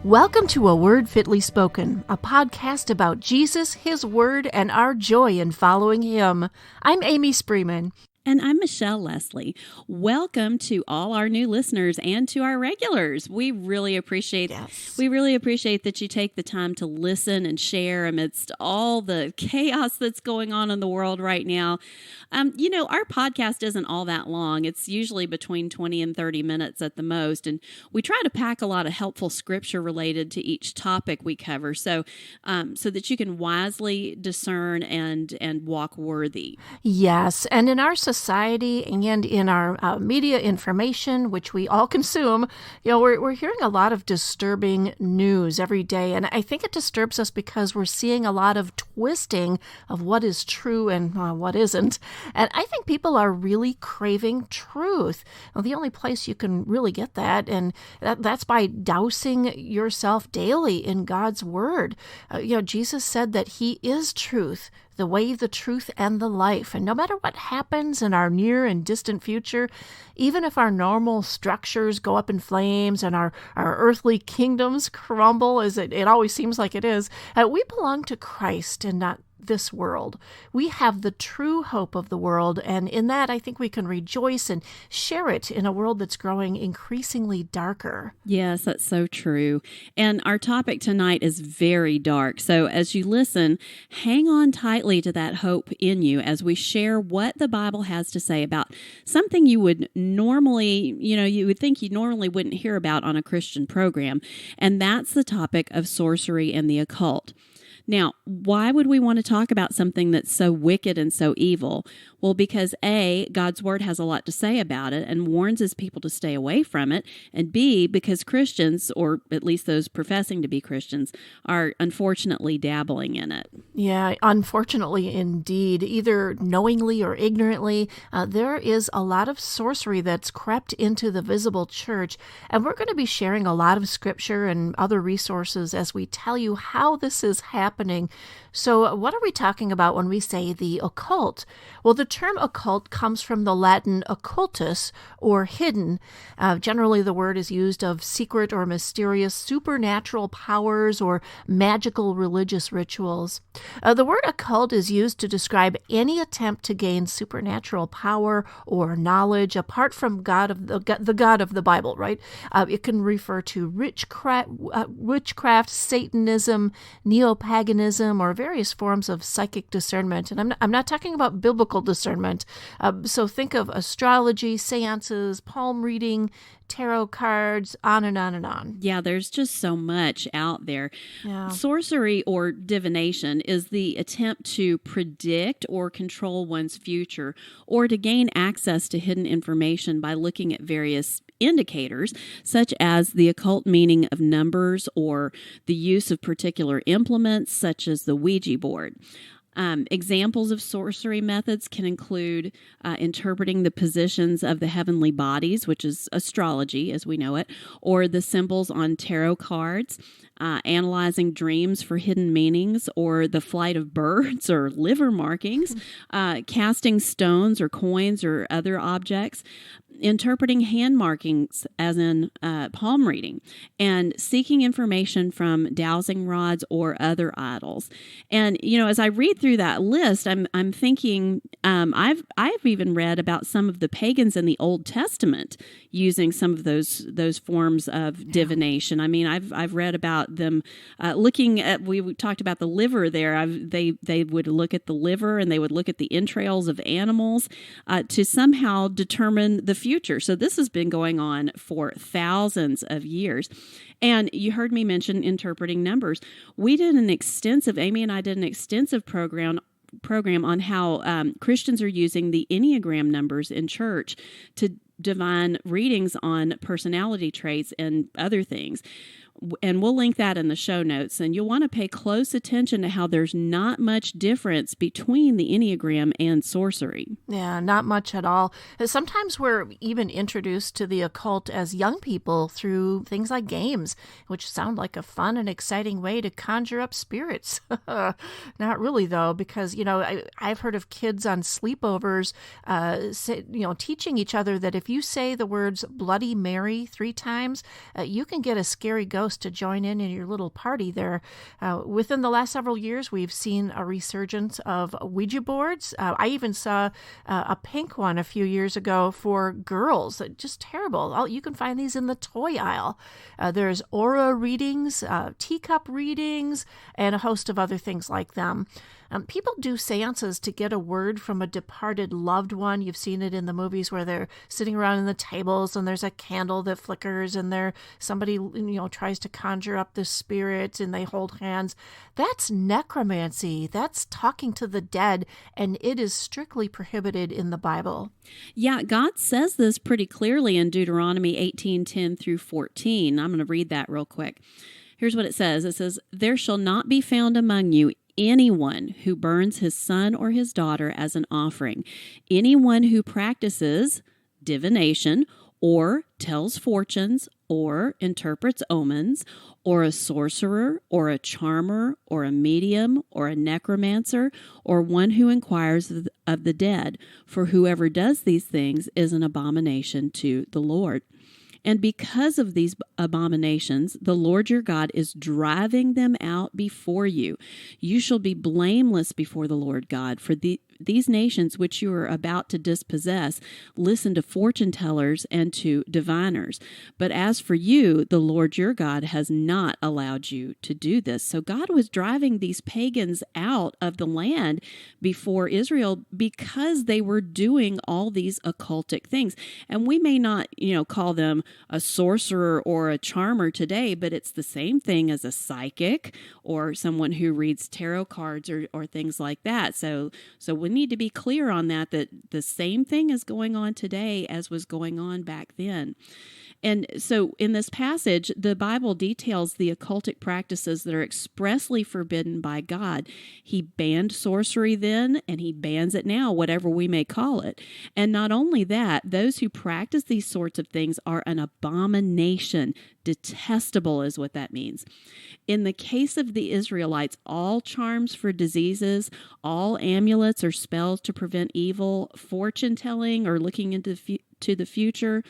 Welcome to A Word Fitly Spoken, a podcast about Jesus, His Word, and our joy in following Him. I'm Amy Spreeman. And I'm Michelle Leslie. Welcome to all our new listeners and to our regulars. We really appreciate that you take the time to listen and share amidst all the chaos that's going on in the world right now. Our podcast isn't all that long. It's usually between 20 and 30 minutes at the most. And we try to pack a lot of helpful scripture related to each topic we cover so that you can wisely discern and walk worthy. Yes, and in our society and in our media information, which we all consume, we're hearing a lot of disturbing news every day. And I think it disturbs us because we're seeing a lot of twisting of what is true and what isn't. And I think people are really craving truth. Well, the only place you can really get that, and that's by dousing yourself daily in God's Word. Jesus said that He is truth, the way, the truth, and the life. And no matter what happens in our near and distant future, even if our normal structures go up in flames and our earthly kingdoms crumble, as it always seems like it is, we belong to Christ and not this world. We have the true hope of the world, and in that I think we can rejoice and share it in a world that's growing increasingly darker. Yes, that's so true. And our topic tonight is very dark. So as you listen, hang on tightly to that hope in you as we share what the Bible has to say about something you would normally, you would think you normally wouldn't hear about on a Christian program. And that's the topic of sorcery and the occult. Now, why would we want to talk about something that's so wicked and so evil? Well, because A, God's Word has a lot to say about it and warns His people to stay away from it, and B, because Christians, or at least those professing to be Christians, are unfortunately dabbling in it. Yeah, unfortunately indeed, either knowingly or ignorantly, there is a lot of sorcery that's crept into the visible church, and we're going to be sharing a lot of scripture and other resources as we tell you how this is happening. So what are we talking about when we say the occult? Well, the term occult comes from the Latin occultus, or hidden. Generally, the word is used of secret or mysterious supernatural powers or magical religious rituals. The word occult is used to describe any attempt to gain supernatural power or knowledge apart from the God of the Bible, right? It can refer to witchcraft, Satanism, neo-paganism, or various forms of psychic discernment. And I'm not talking about biblical discernment. So think of astrology, seances, palm reading, tarot cards, on and on and on. Yeah, there's just so much out there. Yeah. Sorcery or divination is the attempt to predict or control one's future or to gain access to hidden information by looking at various indicators, such as the occult meaning of numbers or the use of particular implements, such as the Ouija board. Examples of sorcery methods can include interpreting the positions of the heavenly bodies, which is astrology as we know it, or the symbols on tarot cards, analyzing dreams for hidden meanings, or the flight of birds or liver markings, casting stones or coins or other objects, interpreting hand markings as in palm reading, and seeking information from dowsing rods or other idols. And as I read through that list, I'm thinking I've even read about some of the pagans in the Old Testament using some of those forms of divination. I mean, I've read about them looking at. We talked about the liver there. They would look at the liver and they would look at the entrails of animals to somehow determine the future. So this has been going on for thousands of years. And you heard me mention interpreting numbers. Amy and I did an extensive program on how Christians are using the Enneagram numbers in church to divine readings on personality traits and other things. And we'll link that in the show notes. And you'll want to pay close attention to how there's not much difference between the Enneagram and sorcery. Yeah, not much at all. Sometimes we're even introduced to the occult as young people through things like games, which sound like a fun and exciting way to conjure up spirits. Not really, though, because, I've heard of kids on sleepovers, teaching each other that if you say the words Bloody Mary 3 times, you can get a scary ghost house to join in your little party there. Within the last several years, we've seen a resurgence of Ouija boards. I even saw a pink one a few years ago for girls. Just terrible. You can find these in the toy aisle. There's aura readings, teacup readings, and a host of other things like them. People do seances to get a word from a departed loved one. You've seen it in the movies where they're sitting around in the tables and there's a candle that flickers and somebody tries to conjure up the spirit and they hold hands. That's necromancy. That's talking to the dead, and it is strictly prohibited in the Bible. Yeah, God says this pretty clearly in Deuteronomy 18:10 through 14. I'm going to read that real quick. Here's what it says. It says, "There shall not be found among you anyone who burns his son or his daughter as an offering, anyone who practices divination or tells fortunes or interprets omens, or a sorcerer or a charmer or a medium or a necromancer or one who inquires of the dead, for whoever does these things is an abomination to the Lord. And because of these abominations, the Lord your God is driving them out before you. You shall be blameless before the Lord God, for these nations which you are about to dispossess listen to fortune tellers and to diviners. But as for you, the Lord your God has not allowed you to do this." So God was driving these pagans out of the land before Israel because they were doing all these occultic things. And we may not, call them a sorcerer or a charmer today, but it's the same thing as a psychic or someone who reads tarot cards or things like that. So we need to be clear on that the same thing is going on today as was going on back then. And so in this passage, the Bible details the occultic practices that are expressly forbidden by God. He banned sorcery then, and he bans it now, whatever we may call it. And not only that, those who practice these sorts of things are an abomination. Detestable is what that means. In the case of the Israelites, all charms for diseases, all amulets or spells to prevent evil, fortune telling or looking into the future,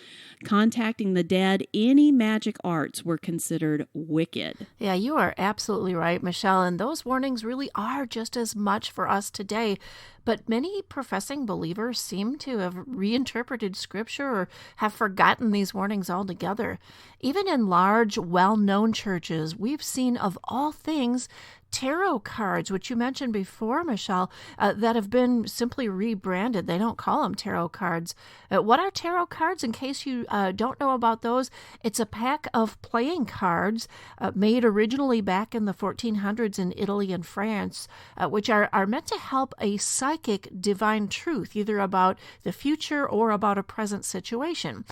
contacting the dead, any magic arts were considered wicked. Yeah, you are absolutely right, Michelle. And those warnings really are just as much for us today. But many professing believers seem to have reinterpreted Scripture or have forgotten these warnings altogether. Even in large, well-known churches, we've seen, of all things, tarot cards, which you mentioned before, Michelle, that have been simply rebranded. They don't call them tarot cards. What are tarot cards? In case you don't know about those, it's a pack of playing cards made originally back in the 1400s in Italy and France, which are meant to help a psychic divine truth, either about the future or about a present situation.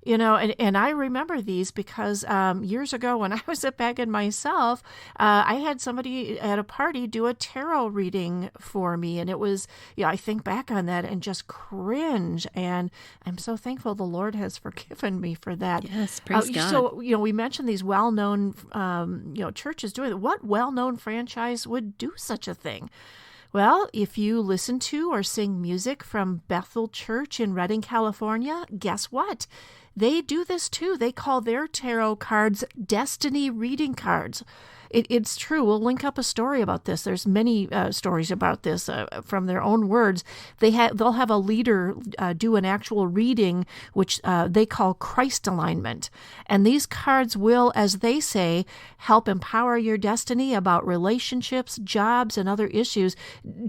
And I remember these because years ago when I was a pagan myself, I had somebody at a party do a tarot reading for me. And it was, I think back on that and just cringe. And I'm so thankful the Lord has forgiven me for that. Yes, praise God. So, we mentioned these well-known, churches doing it. What well-known franchise would do such a thing? Well, if you listen to or sing music from Bethel Church in Redding, California, guess what? They do this too. They call their tarot cards destiny reading cards. It's true. We'll link up a story about this. There's many stories about this from their own words. They'll have a leader do an actual reading, which they call Christ alignment. And these cards will, as they say, help empower your destiny about relationships, jobs, and other issues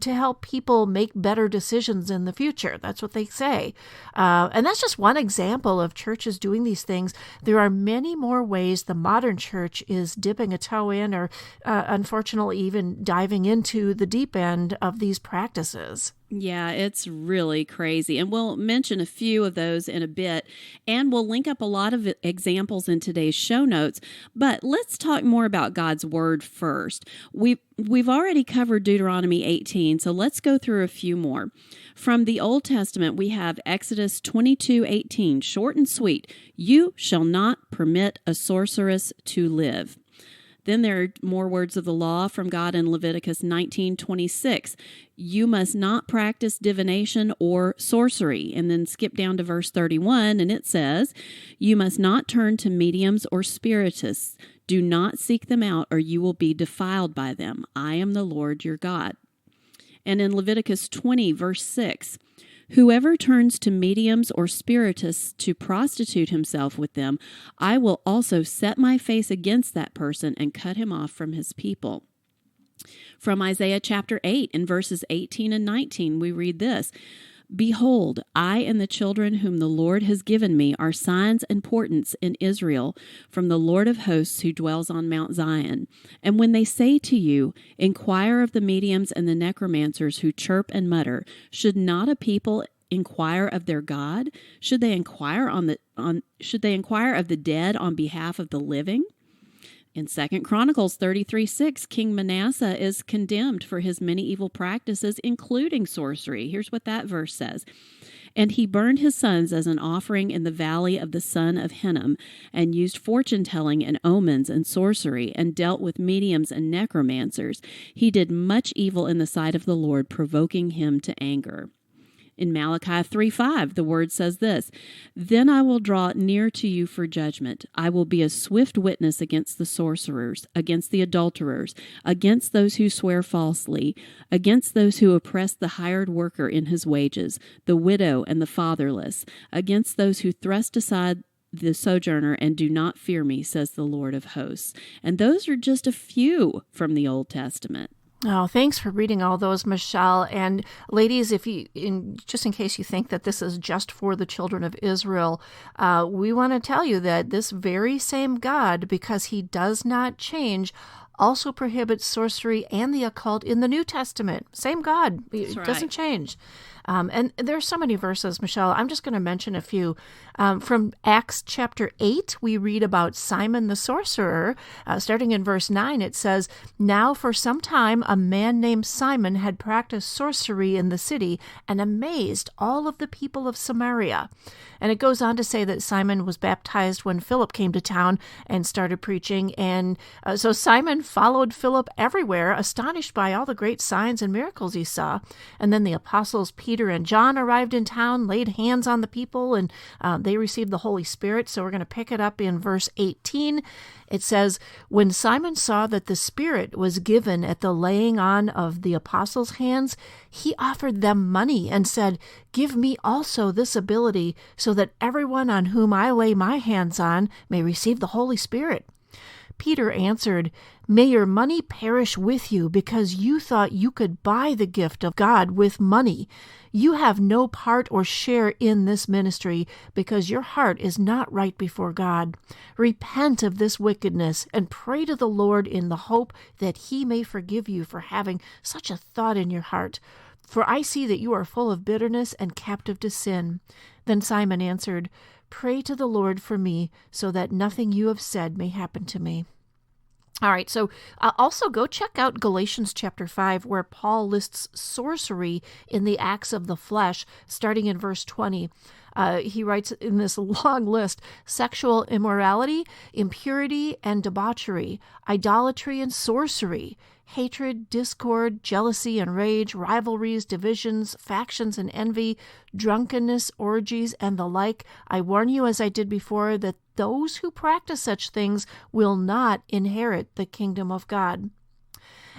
to help people make better decisions in the future. That's what they say. And that's just one example of churches doing these things. There are many more ways the modern church is dipping a toe in or unfortunately even diving into the deep end of these practices. Yeah, it's really crazy. And we'll mention a few of those in a bit, and we'll link up a lot of examples in today's show notes. But let's talk more about God's Word first. We've already covered Deuteronomy 18, so let's go through a few more. From the Old Testament, we have Exodus 22:18, short and sweet. "You shall not permit a sorceress to live." Then there are more words of the law from God in Leviticus 19:26. You must not practice divination or sorcery. And then skip down to verse 31, and it says, you must not turn to mediums or spiritists. Do not seek them out, or you will be defiled by them. I am the Lord your God. And in Leviticus 20, verse 6, whoever turns to mediums or spiritists to prostitute himself with them, I will also set my face against that person and cut him off from his people. From Isaiah chapter 8, in verses 18 and 19, we read this, behold, I and the children whom the Lord has given me are signs and portents in Israel from the Lord of hosts who dwells on Mount Zion. And when they say to you, inquire of the mediums and the necromancers who chirp and mutter, should not a people inquire of their God? Should they inquire of the dead on behalf of the living? In 2 Chronicles 33:6, King Manasseh is condemned for his many evil practices, including sorcery. Here's what that verse says. And he burned his sons as an offering in the valley of the son of Hinnom, and used fortune-telling and omens and sorcery, and dealt with mediums and necromancers. He did much evil in the sight of the Lord, provoking him to anger. In Malachi 3:5, the word says this, then I will draw near to you for judgment. I will be a swift witness against the sorcerers, against the adulterers, against those who swear falsely, against those who oppress the hired worker in his wages, the widow and the fatherless, against those who thrust aside the sojourner and do not fear me, says the Lord of hosts. And those are just a few from the Old Testament. Oh, thanks for reading all those, Michelle. And ladies, just in case you think that this is just for the children of Israel, we want to tell you that this very same God, because he does not change, also prohibits sorcery and the occult in the New Testament. Same God. It doesn't change. And there's so many verses, Michelle. I'm just going to mention a few. From Acts chapter 8, we read about Simon the sorcerer. Starting in verse 9, it says, now for some time a man named Simon had practiced sorcery in the city and amazed all of the people of Samaria. And it goes on to say that Simon was baptized when Philip came to town and started preaching. And so Simon followed Philip everywhere, astonished by all the great signs and miracles he saw. And then the apostles Peter and John arrived in town, laid hands on the people, and they received the Holy Spirit. So we're going to pick it up in verse 18. It says, when Simon saw that the Spirit was given at the laying on of the apostles' hands, he offered them money and said, give me also this ability, so that everyone on whom I lay my hands on may receive the Holy Spirit. Peter answered, may your money perish with you, because you thought you could buy the gift of God with money. You have no part or share in this ministry, because your heart is not right before God. Repent of this wickedness and pray to the Lord in the hope that he may forgive you for having such a thought in your heart. For I see that you are full of bitterness and captive to sin. Then Simon answered, pray to the Lord for me, so that nothing you have said may happen to me. All right, so also go check out Galatians chapter 5, where Paul lists sorcery in the acts of the flesh, starting in verse 20. He writes in this long list, sexual immorality, impurity and debauchery, idolatry and sorcery, hatred, discord, jealousy and rage, rivalries, divisions, factions and envy, drunkenness, orgies, and the like. I warn you, as I did before, that those who practice such things will not inherit the kingdom of God.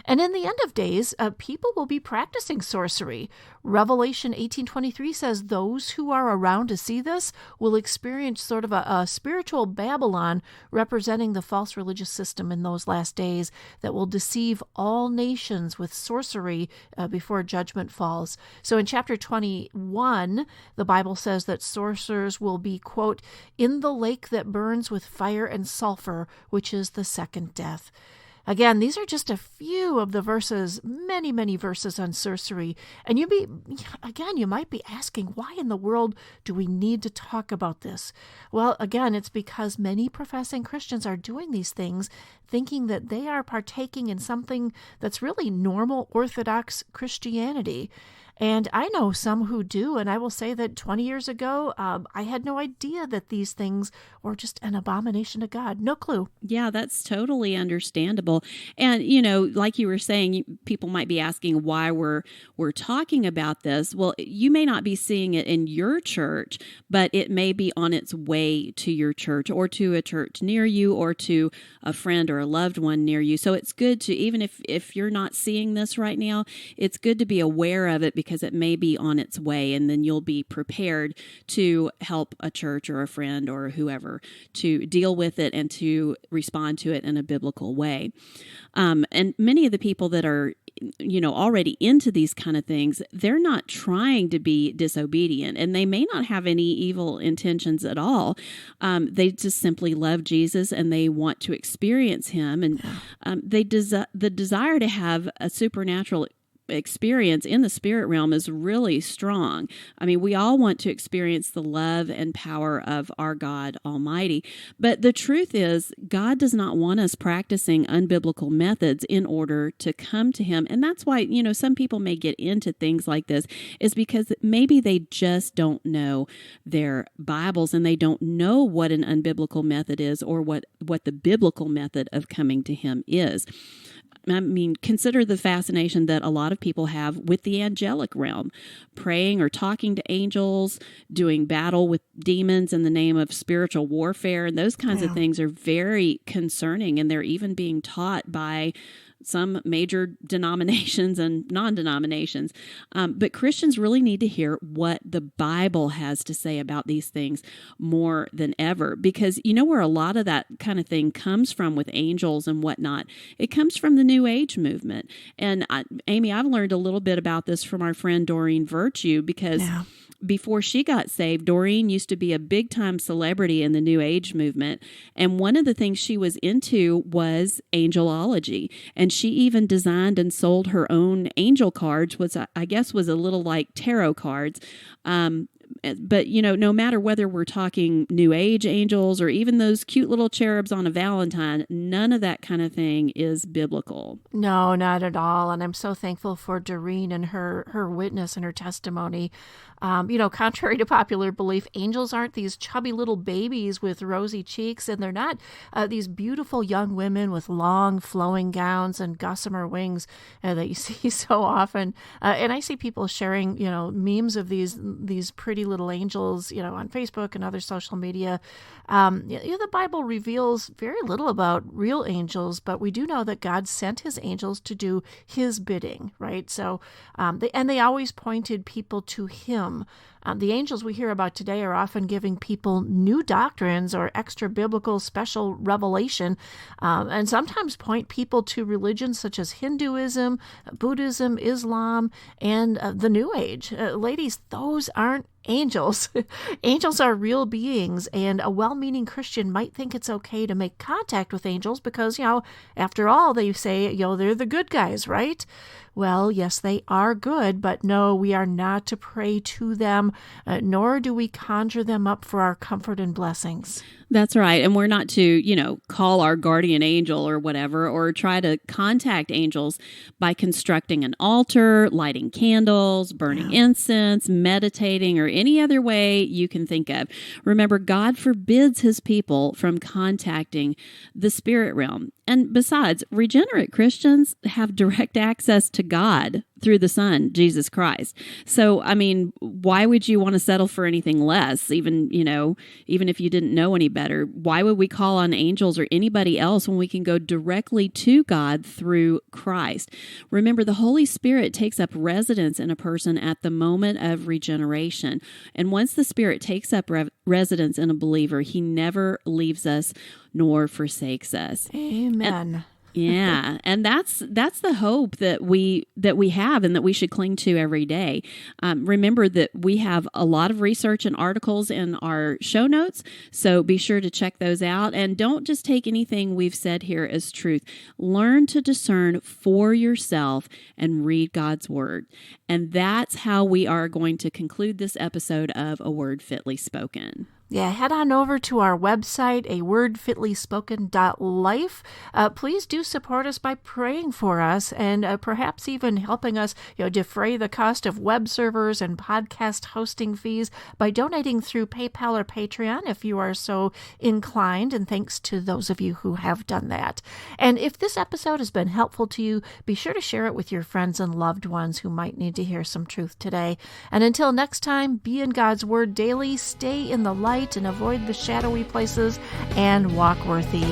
And in the end of days, people will be practicing sorcery. Revelation 18:23 says those who are around to see this will experience sort of a spiritual Babylon representing the false religious system in those last days that will deceive all nations with sorcery before judgment falls. So in chapter 21, the Bible says that sorcerers will be, quote, in the lake that burns with fire and sulfur, which is the second death. Again, these are just a few of the verses, many, many verses on sorcery. And you might be asking, why in the world do we need to talk about this? Well, again, it's because many professing Christians are doing these things, thinking that they are partaking in something that's really normal Orthodox Christianity. And I know some who do, and I will say that 20 years ago, I had no idea that these things were just an abomination to God. No clue. Yeah, that's totally understandable. And like you were saying, people might be asking why we're talking about this. Well, you may not be seeing it in your church, but it may be on its way to your church or to a church near you or to a friend or a loved one near you. So it's good to, even if you're not seeing this right now, it's good to be aware of it because it may be on its way, and then you'll be prepared to help a church or a friend or whoever to deal with it and to respond to it in a biblical way. And many of the people that are already into these kind of things, they're not trying to be disobedient, and they may not have any evil intentions at all. They just simply love Jesus and they want to experience him, and the desire to have a supernatural experience in the spirit realm is really strong. I mean, we all want to experience the love and power of our God Almighty. But the truth is, God does not want us practicing unbiblical methods in order to come to him. And that's why, some people may get into things like this is because maybe they just don't know their Bibles and they don't know what an unbiblical method is or what the biblical method of coming to him is. I mean, consider the fascination that a lot of people have with the angelic realm, praying or talking to angels, doing battle with demons in the name of spiritual warfare, and those kinds of things are very concerning, and they're even being taught by some major denominations and non-denominations. But Christians really need to hear what the Bible has to say about these things more than ever, because where a lot of that kind of thing comes from with angels and whatnot, it comes from the New Age movement. And Amy, I've learned a little bit about this from our friend Doreen Virtue, because before she got saved, Doreen used to be a big-time celebrity in the New Age movement, and one of the things she was into was angelology, and she even designed and sold her own angel cards, which I guess was a little like tarot cards. But, no matter whether we're talking New Age angels or even those cute little cherubs on a Valentine, none of that kind of thing is biblical. No, not at all. And I'm so thankful for Doreen and her witness and her testimony. Contrary to popular belief, angels aren't these chubby little babies with rosy cheeks, and they're not these beautiful young women with long flowing gowns and gossamer wings that you see so often. And I see people sharing, memes of these pretty little angels, on Facebook and other social media. The Bible reveals very little about real angels, but we do know that God sent his angels to do his bidding, right? So, they always pointed people to him. The angels we hear about today are often giving people new doctrines or extra biblical special revelation, and sometimes point people to religions such as Hinduism, Buddhism, Islam, and the New Age. Ladies, those aren't angels. Angels are real beings, and a well-meaning Christian might think it's okay to make contact with angels because, after all, they say, they're the good guys, right? Well, yes, they are good, but no, we are not to pray to them, nor do we conjure them up for our comfort and blessings. That's right. And we're not to, call our guardian angel or whatever, or try to contact angels by constructing an altar, lighting candles, burning incense, meditating, or any other way you can think of. Remember, God forbids his people from contacting the spirit realm. And besides, regenerate Christians have direct access to God through the Son, Jesus Christ. So, I mean, why would you want to settle for anything less, even if you didn't know any better? Why would we call on angels or anybody else when we can go directly to God through Christ? Remember, the Holy Spirit takes up residence in a person at the moment of regeneration. And once the Spirit takes up residence in a believer, he never leaves us nor forsakes us. Amen. Yeah, and that's the hope that we have and that we should cling to every day. Remember that we have a lot of research and articles in our show notes, so be sure to check those out. And don't just take anything we've said here as truth. Learn to discern for yourself and read God's Word. And that's how we are going to conclude this episode of A Word Fitly Spoken. Yeah, head on over to our website, awordfitlyspoken.life. Please do support us by praying for us and perhaps even helping us, defray the cost of web servers and podcast hosting fees by donating through PayPal or Patreon if you are so inclined. And thanks to those of you who have done that. And if this episode has been helpful to you, be sure to share it with your friends and loved ones who might need to hear some truth today. And until next time, be in God's Word daily, stay in the light, and avoid the shadowy places, and walk worthy.